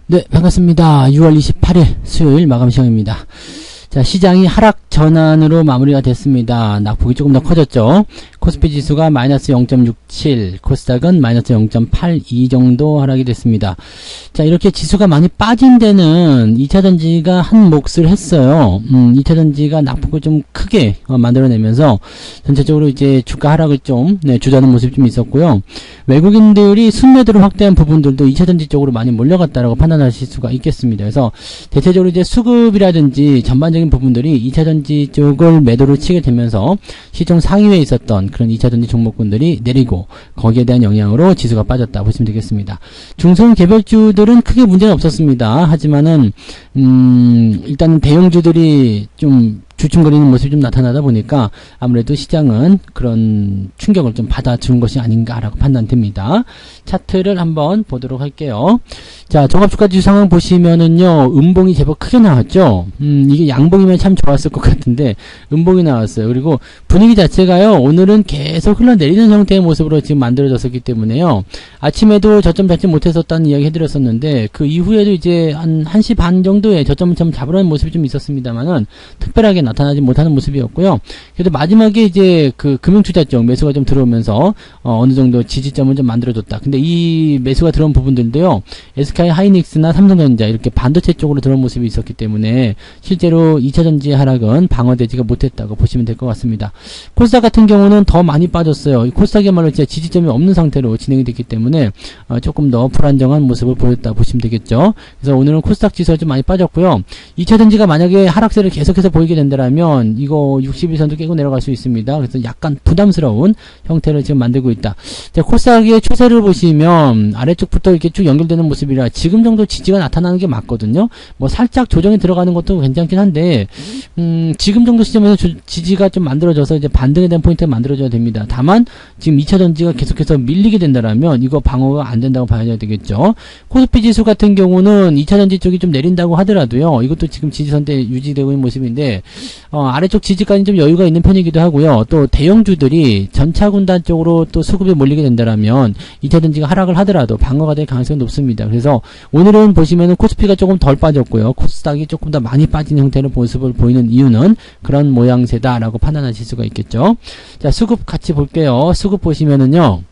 네, 반갑습니다. 6월 28일 수요일 마감 시간입니다. 자, 시장이 하락 전환으로 마무리가 됐습니다. 낙폭이 조금 더 커졌죠. 코스피 지수가 마이너스 0.67, 코스닥은 마이너스 0.82 정도 하락이 됐습니다. 자, 이렇게 지수가 많이 빠진 데는 2차전지가 한 몫을 했어요. 2차전지가 낙폭을 좀 크게 만들어내면서 전체적으로 이제 주가 하락을 좀 주저하는 모습이 좀 있었고요. 외국인들이 순매도를 확대한 부분들도 2차전지 쪽으로 많이 몰려갔다라고 판단하실 수가 있겠습니다. 그래서 대체적으로 이제 수급이라든지 전반적인 부분들이 2차전지 쪽을 매도를 치게 되면서 시총 상위에 있었던 그런 2차전지 종목군들이 내리고 거기에 대한 영향으로 지수가 빠졌다 보시면 되겠습니다. 중소형 개별주들은 크게 문제는 없었습니다. 하지만은 일단 대형주들이 좀 주춤거리는 모습이 좀 나타나다 보니까 아무래도 시장은 그런 충격을 좀 받아준 것이 아닌가라고 판단됩니다. 차트를 한번 보도록 할게요. 자, 종합주가지수 상황 보시면은요, 음봉이 제법 크게 나왔죠. 이게 양봉이면 참 좋았을 것 같은데 음봉이 나왔어요. 그리고 분위기 자체가요, 오늘은 계속 흘러내리는 형태의 모습으로 지금 만들어졌었기 때문에요. 아침에도 저점 잡지 못했었다는 이야기 해드렸었는데 그 이후에도 이제 한 1시 반 정도에 저점을 좀 잡으려는 모습이 좀 있었습니다만은 특별하게 나타나지 못하는 모습이었고요. 그래도 마지막에 이제 그 금융투자 쪽 매수가 좀 들어오면서 어느 정도 지지점을 좀 만들어줬다. 근데 이 매수가 들어온 부분들도요, SK 하이닉스나 삼성전자 이렇게 반도체 쪽으로 들어온 모습이 있었기 때문에 실제로 2차전지 하락은 방어되지가 못했다고 보시면 될 것 같습니다. 코스닥 같은 경우는 더 많이 빠졌어요. 코스닥이야말로 진짜 지지점이 없는 상태로 진행이 됐기 때문에 조금 더 불안정한 모습을 보였다 보시면 되겠죠. 그래서 오늘은 코스닥 지수가 좀 많이 빠졌고요. 2차전지가 만약에 하락세를 계속해서 보이게 된다면 이거 61선도 깨고 내려갈 수 있습니다. 그래서 약간 부담스러운 형태를 지금 만들고 있다. 자, 코스닥의 추세를 보시면 아래쪽부터 이렇게 쭉 연결되는 모습이라 지금 정도 지지가 나타나는 게 맞거든요. 뭐 살짝 조정이 들어가는 것도 괜찮긴 한데 지금 정도 시점에서 지지가 좀 만들어져서 이제 반등에 대한 포인트가 만들어져야 됩니다. 다만 지금 2차전지가 계속해서 밀리게 된다면 이거 방어가 안 된다고 봐야 되겠죠. 코스피 지수 같은 경우는 2차전지 쪽이 좀 내린다고 하더라도요, 이것도 지금 지지선대 유지되고 있는 모습인데 아래쪽 지지까지는 좀 여유가 있는 편이기도 하고요. 또 대형주들이 전차군단 쪽으로 또 수급이 몰리게 된다면 2차전지가 하락을 하더라도 방어가 될 가능성이 높습니다. 그래서 오늘은 보시면은 코스피가 조금 덜 빠졌고요. 코스닥이 조금 더 많이 빠진 형태의 모습을 보이는 이유는 그런 모양새다라고 판단하실 수가 있겠죠. 자, 수급 같이 볼게요. 수급 보시면은요,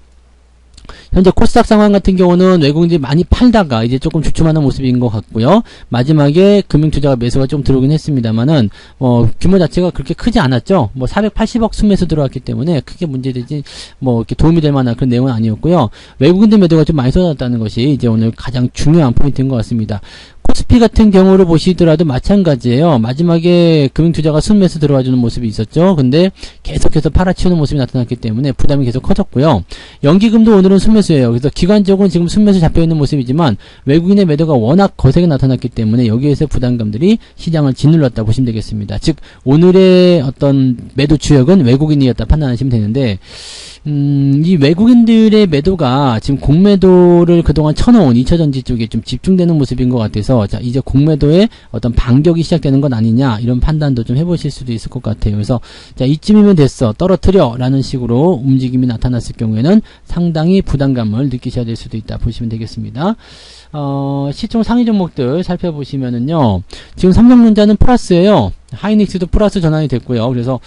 현재 코스닥 상황 같은 경우는 외국인들이 많이 팔다가 이제 조금 주춤하는 모습인 것 같고요. 마지막에 금융투자가 매수가 좀 들어오긴 했습니다만은 규모 자체가 그렇게 크지 않았죠. 480억 순매수 들어왔기 때문에 크게 문제되지 이렇게 도움이 될 만한 그런 내용은 아니었고요. 외국인들 매도가 좀 많이 쏟아졌다는 것이 이제 오늘 가장 중요한 포인트인 것 같습니다. 코스피 같은 경우를 보시더라도 마찬가지예요. 마지막에 금융투자가 순매수 들어와주는 모습이 있었죠. 근데 계속해서 팔아치우는 모습이 나타났기 때문에 부담이 계속 커졌고요. 연기금도 오늘은 순매수예요. 그래서 기관적으로는 지금 순매수 잡혀있는 모습이지만 외국인의 매도가 워낙 거세게 나타났기 때문에 여기에서 부담감들이 시장을 짓눌렀다 보시면 되겠습니다. 즉 오늘의 어떤 매도 주역은 외국인이었다 판단하시면 되는데 이 외국인들의 매도가 지금 공매도를 그동안 쳐놓은 2차전지 쪽에 좀 집중되는 모습인 것 같아서, 자, 이제 공매도의 어떤 반격이 시작되는 건 아니냐, 이런 판단도 좀 해보실 수도 있을 것 같아요. 그래서, 자, 이쯤이면 됐어, 떨어뜨려, 라는 식으로 움직임이 나타났을 경우에는 상당히 부담감을 느끼셔야 될 수도 있다 보시면 되겠습니다. 시총 상위 종목들 살펴보시면은요, 지금 삼성전자는 플러스예요. 하이닉스도 플러스 전환이 됐고요. 그래서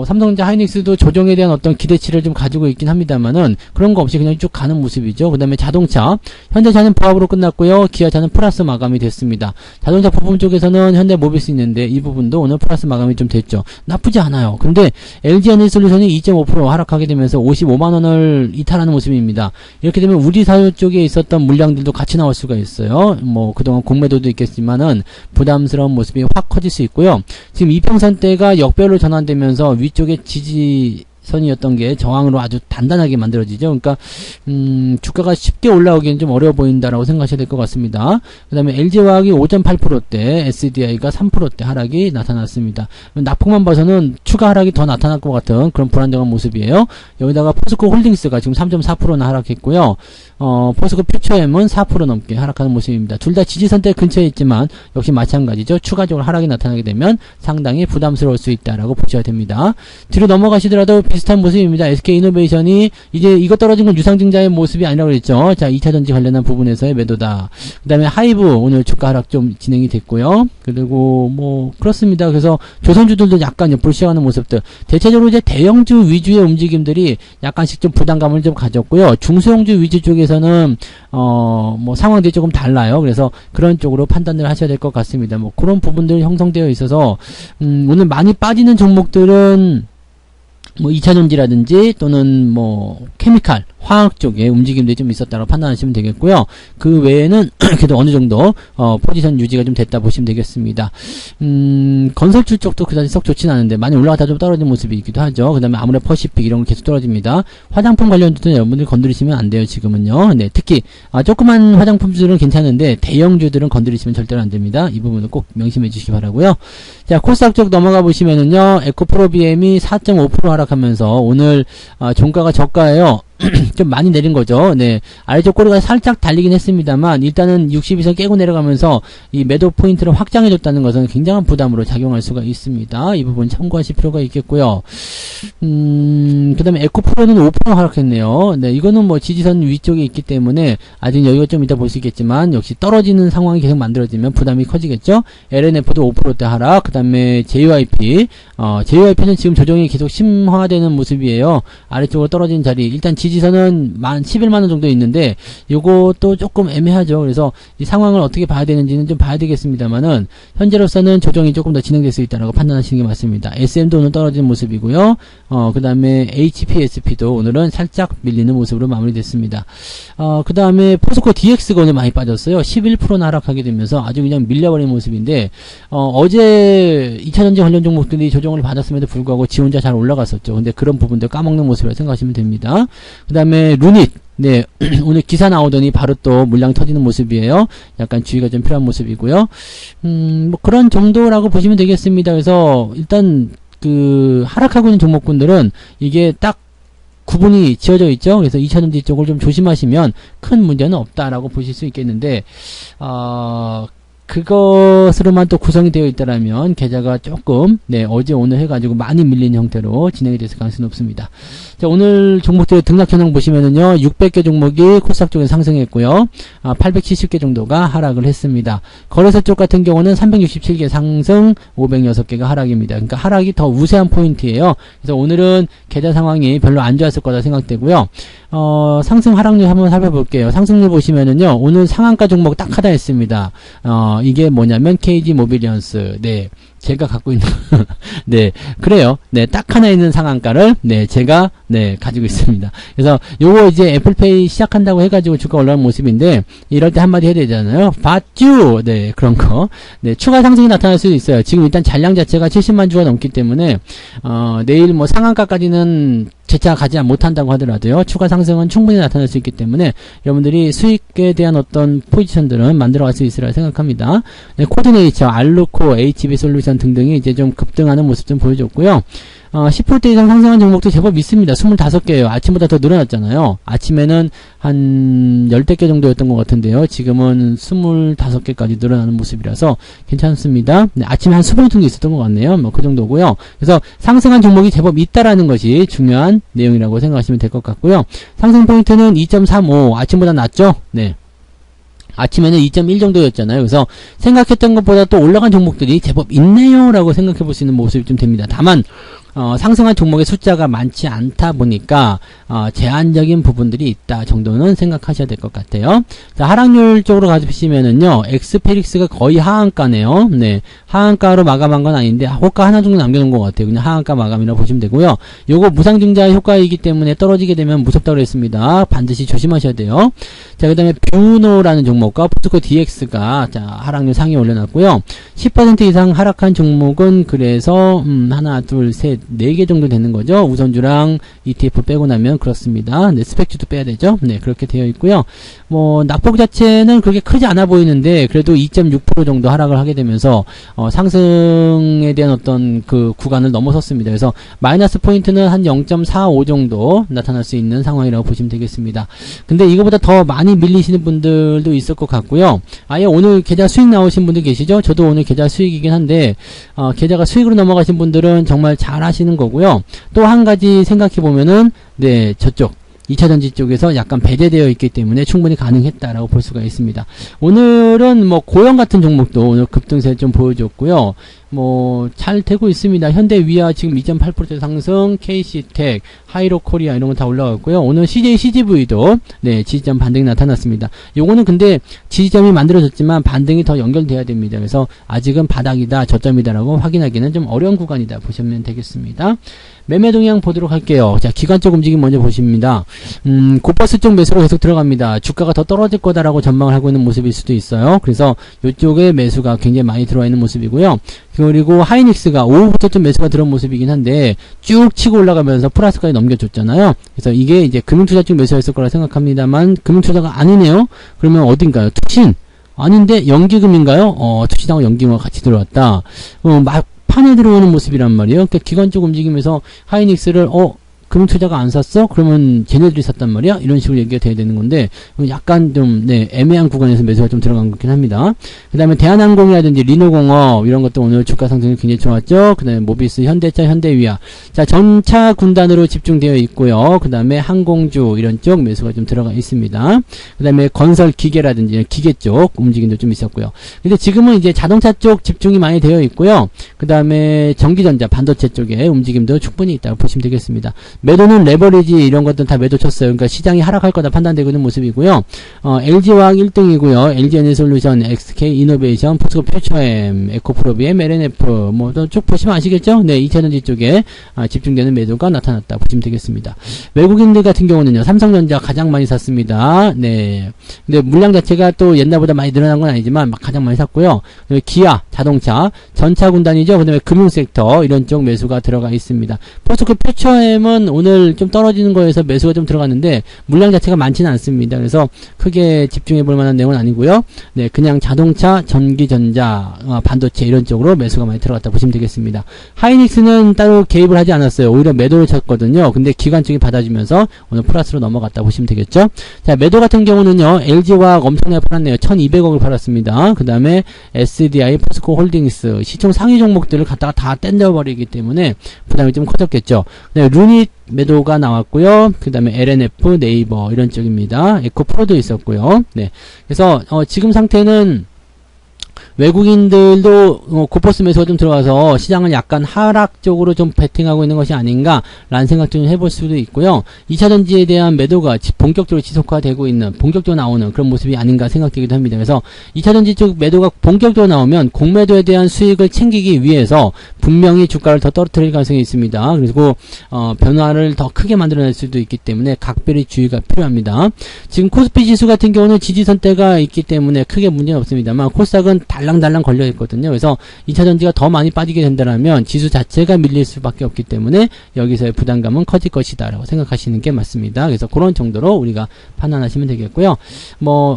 삼성전자 하이닉스도 조정에 대한 어떤 기대치를 좀 가지고 있긴 합니다만은 그런 거 없이 그냥 쭉 가는 모습이죠. 그 다음에 자동차, 현대차는 보합으로 끝났고요. 기아차는 플러스 마감이 됐습니다. 자동차 부품 쪽에서는 현대모비스 있는데 이 부분도 오늘 플러스 마감이 좀 됐죠. 나쁘지 않아요. 근데 LG에너지솔루션이 2.5% 하락하게 되면서 55만원을 이탈하는 모습입니다. 이렇게 되면 우리 사유 쪽에 있었던 물량들도 같이 나올 수가 있어요. 그동안 공매도도 있겠지만은 부담스러운 모습이 확 커질 수 있고요. 지금 이평선대가 역별로 전환되면서 위쪽에 지지선이었던 게 저항으로 아주 단단하게 만들어지죠. 그러니까 주가가 쉽게 올라오기는 좀 어려워 보인다라고 생각하셔야 될 것 같습니다. 그 다음에 LG화학이 5.8%대, SDI가 3%대 하락이 나타났습니다. 낙폭만 봐서는 추가 하락이 더 나타날 것 같은 그런 불안정한 모습이에요. 여기다가 포스코 홀딩스가 지금 3.4%나 하락했고요. 포스코 퓨처엠은 4% 넘게 하락하는 모습입니다. 둘 다 지지선대 근처에 있지만 역시 마찬가지죠. 추가적으로 하락이 나타나게 되면 상당히 부담스러울 수 있다라고 보셔야 됩니다. 뒤로 넘어가시더라도 비슷한 비슷한 모습입니다. SK이노베이션이 이제 이거 떨어진 건 유상증자의 모습이 아니라고 그랬죠. 자, 2차전지 관련한 부분에서의 매도다. 그 다음에 하이브 오늘 주가 하락 좀 진행이 됐고요. 그리고 뭐 그렇습니다. 그래서 조선주들도 약간 옆으로 시작하는 모습들. 대체적으로 이제 대형주 위주의 움직임들이 약간씩 좀 부담감을 좀 가졌고요. 중소형주 위주 쪽에서는 뭐 상황들이 조금 달라요. 그래서 그런 쪽으로 판단을 하셔야 될 것 같습니다. 뭐 그런 부분들이 형성되어 있어서 오늘 많이 빠지는 종목들은 뭐 2차전지라든지 또는 뭐 케미칼, 화학 쪽에 움직임들이 좀 있었다고 판단하시면 되겠고요. 그 외에는 그래도 어느 정도 포지션 유지가 좀 됐다 보시면 되겠습니다. 건설주 쪽도 그다지 썩 좋진 않은데 많이 올라갔다 좀 떨어진 모습이기도 하죠. 그 다음에 아무래도 퍼시픽 이런 거 계속 떨어집니다. 화장품 관련주도 여러분들이 건드리시면 안 돼요. 지금은요. 네, 특히 조그만 화장품주들은 괜찮은데 대형주들은 건드리시면 절대로 안 됩니다. 이 부분은 꼭 명심해 주시기 바라고요. 자, 코스닥 쪽 넘어가 보시면은요. 에코프로비엠이 4.5% 하락하면서 오늘 종가가 저가예요. 좀 많이 내린 거죠. 네. 아래쪽 꼬리가 살짝 달리긴 했습니다만, 일단은 62선 깨고 내려가면서 이 매도 포인트를 확장해줬다는 것은 굉장한 부담으로 작용할 수가 있습니다. 이 부분 참고하실 필요가 있겠고요. 그 다음에 에코프로는 5% 하락했네요. 네. 이거는 뭐 지지선 위쪽에 있기 때문에 아직 여유가 좀 있다 볼 수 있겠지만, 역시 떨어지는 상황이 계속 만들어지면 부담이 커지겠죠. LNF도 5%대 하락, 그 다음에 JYP, JYP는 지금 조정이 계속 심화되는 모습이에요. 아래쪽으로 떨어진 자리, 일단 지지선은 11만원 정도 있는데 요것도 조금 애매하죠. 그래서 이 상황을 어떻게 봐야 되는지는 좀 봐야 되겠습니다만은 현재로서는 조정이 조금 더 진행될 수 있다라고 판단하시는 게 맞습니다. SM도 오늘 떨어진 모습이고요. 그 다음에 HPSP도 오늘은 살짝 밀리는 모습으로 마무리됐습니다. 그 다음에 포스코 DX가 오늘 많이 빠졌어요. 11%나 하락하게 되면서 아주 그냥 밀려버린 모습인데 어제 2차전지 관련 종목들이 조정을 받았음에도 불구하고 지 혼자 잘 올라갔었죠. 근데 그런 부분들 까먹는 모습이라고 생각하시면 됩니다. 그 다음에 루닛, 네, 오늘 기사 나오더니 바로 또 물량 터지는 모습이에요. 약간 주의가 좀 필요한 모습이고요. 뭐 그런 정도라고 보시면 되겠습니다. 그래서 일단 그 하락하고 있는 종목군들은 이게 딱 구분이 지어져 있죠. 그래서 2차전지 쪽을 좀 조심하시면 큰 문제는 없다라고 보실 수 있겠는데, 그것으로만 또 구성이 되어 있다라면 계좌가 조금 어제 오늘 해가지고 많이 밀린 형태로 진행이 됐을 가능성이 높습니다. 자, 오늘 종목들의 등락 현황 보시면은요, 600개 종목이 코스닥 쪽에 상승했고요, 870개 정도가 하락을 했습니다. 거래소 쪽 같은 경우는 367개 상승, 506개가 하락입니다. 그러니까 하락이 더 우세한 포인트예요. 그래서 오늘은 계좌 상황이 별로 안 좋았을 거다 생각되고요. 상승 하락률 한번 살펴볼게요. 상승률 보시면은요, 오늘 상한가 종목 딱 하나 했습니다. 이게 뭐냐면 KG 모빌리언스. 네. 제가 갖고 있는 네, 그래요. 네, 딱 하나 있는 상한가를 제가 가지고 있습니다. 그래서 요거 이제 애플페이 시작한다고 해가지고 주가 올라오는 모습인데, 이럴 때 한마디 해야 되잖아요. 봤쥬. 네, 그런 거. 네, 추가 상승이 나타날 수도 있어요. 지금 일단 잔량 자체가 70만 주가 넘기 때문에 내일 뭐 상한가까지는 재차 가지 못한다고 하더라도요, 추가 상승은 충분히 나타날 수 있기 때문에 여러분들이 수익에 대한 어떤 포지션들은 만들어갈 수 있으리라 생각합니다. 네, 코드네이처, 알루코, HB 솔루션 등등이 이제 좀 급등하는 모습 좀 보여줬고요. 10% 이상 상승한 종목도 제법 있습니다. 25개예요. 아침보다 더 늘어났잖아요. 아침에는 한 10개 정도였던 것 같은데요. 지금은 25개까지 늘어나는 모습이라서 괜찮습니다. 네, 아침에 한 20개 정도 있었던 것 같네요. 뭐 그 정도고요. 그래서 상승한 종목이 제법 있다라는 것이 중요한 내용이라고 생각하시면 될 것 같고요. 상승 포인트는 2.35. 아침보다 낮죠? 네. 아침에는 2.1 정도였잖아요. 그래서 생각했던 것보다 또 올라간 종목들이 제법 있네요 라고 생각해 볼 수 있는 모습이 좀 됩니다. 다만 상승한 종목의 숫자가 많지 않다 보니까 제한적인 부분들이 있다 정도는 생각하셔야 될 것 같아요. 자, 하락률 쪽으로 가시면은요, 엑스페릭스가 거의 하한가네요. 네, 하한가로 마감한 건 아닌데 호가 하나 정도 남겨놓은 것 같아요. 그냥 하한가 마감이라고 보시면 되고요. 요거 무상증자 효과이기 때문에 떨어지게 되면 무섭다고 그랬습니다. 반드시 조심하셔야 돼요. 자, 그 다음에 뷰노라는 종목과 포스코 DX가 하락률 상위 올려놨고요. 10% 이상 하락한 종목은 그래서 하나, 둘, 셋, 4개 정도 되는 거죠. 우선주랑 ETF 빼고 나면 그렇습니다. 네, 스펙주도 빼야 되죠. 네, 그렇게 되어 있고요. 낙폭 자체는 그렇게 크지 않아 보이는데 그래도 2.6% 정도 하락을 하게 되면서 상승에 대한 어떤 그 구간을 넘어섰습니다. 그래서 마이너스 포인트는 한 0.45 정도 나타날 수 있는 상황이라고 보시면 되겠습니다. 근데 이거보다 더 많이 밀리시는 분들도 있을 것 같고요. 아예 오늘 계좌 수익 나오신 분들 계시죠? 저도 오늘 계좌 수익이긴 한데 계좌가 수익으로 넘어가신 분들은 정말 잘 하시는 거고요. 또 한 가지 생각해 보면은 네, 저쪽 2차전지 쪽에서 약간 배제되어 있기 때문에 충분히 가능했다라고 볼 수가 있습니다. 오늘은 고영 같은 종목도 오늘 급등세 좀 보여줬고요. 잘 되고 있습니다. 현대위아 지금 2.8% 상승, KC텍, 하이로코리아 이런 거 다 올라갔고요. 오늘 CJ CGV도 네, 지지점 반등이 나타났습니다. 요거는 근데 지지점이 만들어졌지만 반등이 더 연결돼야 됩니다. 그래서 아직은 바닥이다, 저점이다라고 확인하기는 좀 어려운 구간이다 보시면 되겠습니다. 매매 동향 보도록 할게요. 자, 기관적 움직임 먼저 보십니다. 고버스 쪽 매수로 계속 들어갑니다. 주가가 더 떨어질 거다라고 전망을 하고 있는 모습일 수도 있어요. 그래서 이쪽에 매수가 굉장히 많이 들어와 있는 모습이고요. 그리고 하이닉스가 오후부터 좀 매수가 들어온 모습이긴 한데 쭉 치고 올라가면서 플러스까지 넘겨줬잖아요. 그래서 이게 이제 금융투자 쪽 매수했을 거라 생각합니다만 금융투자가 아니네요. 그러면 어딘가요? 투신? 아닌데 연기금인가요? 투신하고 연기금과 같이 들어왔다. 판에 들어오는 모습이란 말이에요. 그러니까 기관적 움직임에서 하이닉스를 금융투자가 안 샀어? 그러면 쟤네들이 샀단 말이야? 이런 식으로 얘기가 돼야 되는 건데 약간 좀 애매한 구간에서 매수가 좀 들어간 것 같긴 합니다. 그 다음에 대한항공이라든지 리노공업 이런 것도 오늘 주가 상승이 굉장히 좋았죠. 그 다음에 모비스, 현대차, 현대위아 자 전차 군단으로 집중되어 있고요. 그 다음에 항공주 이런 쪽 매수가 좀 들어가 있습니다. 그 다음에 건설 기계라든지 기계 쪽 움직임도 좀 있었고요. 근데 지금은 이제 자동차 쪽 집중이 많이 되어 있고요. 그 다음에 전기전자, 반도체 쪽에 움직임도 충분히 있다고 보시면 되겠습니다. 매도는 레버리지 이런 것들 다 매도 쳤어요. 그러니까 시장이 하락할 거다 판단되고 있는 모습이고요. LG화학 1등이고요. LG에너지솔루션, SK이노베이션, 포스코퓨처엠, 에코프로비엠, LNF 쭉 보시면 아시겠죠? 네, 2차전지 쪽에 집중되는 매도가 나타났다 보시면 되겠습니다. 외국인들 같은 경우는요. 삼성전자 가장 많이 샀습니다. 네. 근데 물량 자체가 또 옛날보다 많이 늘어난 건 아니지만 가장 많이 샀고요. 기아, 자동차, 전차 군단이죠. 그 다음에 금융섹터 이런 쪽 매수가 들어가 있습니다. 포스코퓨처엠은 오늘 좀 떨어지는 거에서 매수가 좀 들어갔는데 물량 자체가 많지는 않습니다. 그래서 크게 집중해 볼 만한 내용은 아니고요. 네, 그냥 자동차, 전기전자, 반도체 이런 쪽으로 매수가 많이 들어갔다 보시면 되겠습니다. 하이닉스는 따로 개입을 하지 않았어요. 오히려 매도를 쳤거든요. 근데 기관 쪽이 받아주면서 오늘 플러스로 넘어갔다 보시면 되겠죠. 자, 매도 같은 경우는요. LG화학 엄청나게 팔았네요. 1200억을 팔았습니다. 그 다음에 SDI, 포스코홀딩스 시총 상위 종목들을 갖다가 다 땡겨버리기 때문에 부담이 좀 커졌겠죠. 네, 루닛 매도가 나왔고요. 그 다음에 LNF, 네이버 이런 쪽입니다. 에코프로도 있었고요. 네, 그래서 지금 상태는 외국인들도 고퍼스 매수가 좀 들어와서 시장을 약간 하락 쪽으로 좀 베팅하고 있는 것이 아닌가라는 생각 좀 해볼 수도 있고요. 2차전지에 대한 매도가 본격적으로 지속화되고 있는, 본격적으로 나오는 그런 모습이 아닌가 생각되기도 합니다. 그래서 2차전지 쪽 매도가 본격적으로 나오면 공매도에 대한 수익을 챙기기 위해서 분명히 주가를 더 떨어뜨릴 가능성이 있습니다. 그리고 변화를 더 크게 만들어낼 수도 있기 때문에 각별히 주의가 필요합니다. 지금 코스피 지수 같은 경우는 지지선대가 있기 때문에 크게 문제는 없습니다만 코스닥은 달랑달랑 걸려 있거든요. 그래서 2차전지가 더 많이 빠지게 된다면 지수 자체가 밀릴 수밖에 없기 때문에 여기서의 부담감은 커질 것이다 라고 생각하시는 게 맞습니다. 그래서 그런 정도로 우리가 판단하시면 되겠고요.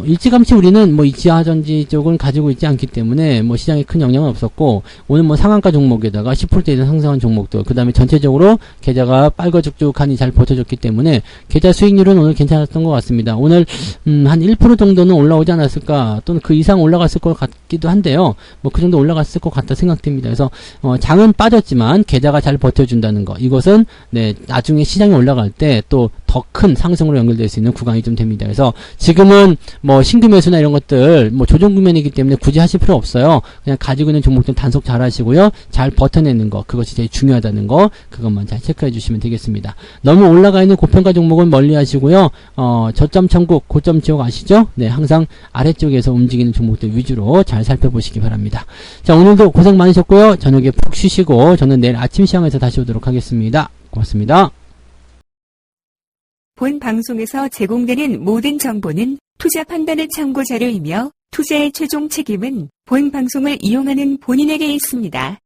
일찌감치 우리는 2차전지 쪽은 가지고 있지 않기 때문에 시장에 큰 영향은 없었고 오늘 상한가 종목에다가 10% 이상 상승한 종목도 그 다음에 전체적으로 계좌가 빨거죽죽하니 잘 버텨줬기 때문에 계좌 수익률은 오늘 괜찮았던 것 같습니다. 오늘 한 1% 정도는 올라오지 않았을까 또는 그 이상 올라갔을 것 같기도 한데요. 그 정도 올라갔을 것 같다 생각됩니다. 그래서 장은 빠졌지만 계좌가 잘 버텨준다는 거 이것은 네, 나중에 시장이 올라갈 때 또 더 큰 상승으로 연결될 수 있는 구간이 좀 됩니다. 그래서 지금은 신규 매수나 이런 것들 조정 구매이기 때문에 굳이 하실 필요 없어요. 그냥 가지고 있는 종목들 단속 잘 하시고요. 잘 버텨내는 거 그것이 제일 중요하다는 거 그것만 잘 체크해 주시면 되겠습니다. 너무 올라가 있는 고평가 종목은 멀리 하시고요. 저점 천국 고점 지역 아시죠? 네, 항상 아래쪽에서 움직이는 종목들 위주로 잘 살펴보시기 바랍니다. 자, 오늘도 고생 많으셨고요. 저녁에 푹 쉬시고 저는 내일 아침 시황에서 다시 오도록 하겠습니다. 고맙습니다. 본 방송에서 제공되는 모든 정보는 투자 판단의 참고 자료이며 투자의 최종 책임은 본 방송을 이용하는 본인에게 있습니다.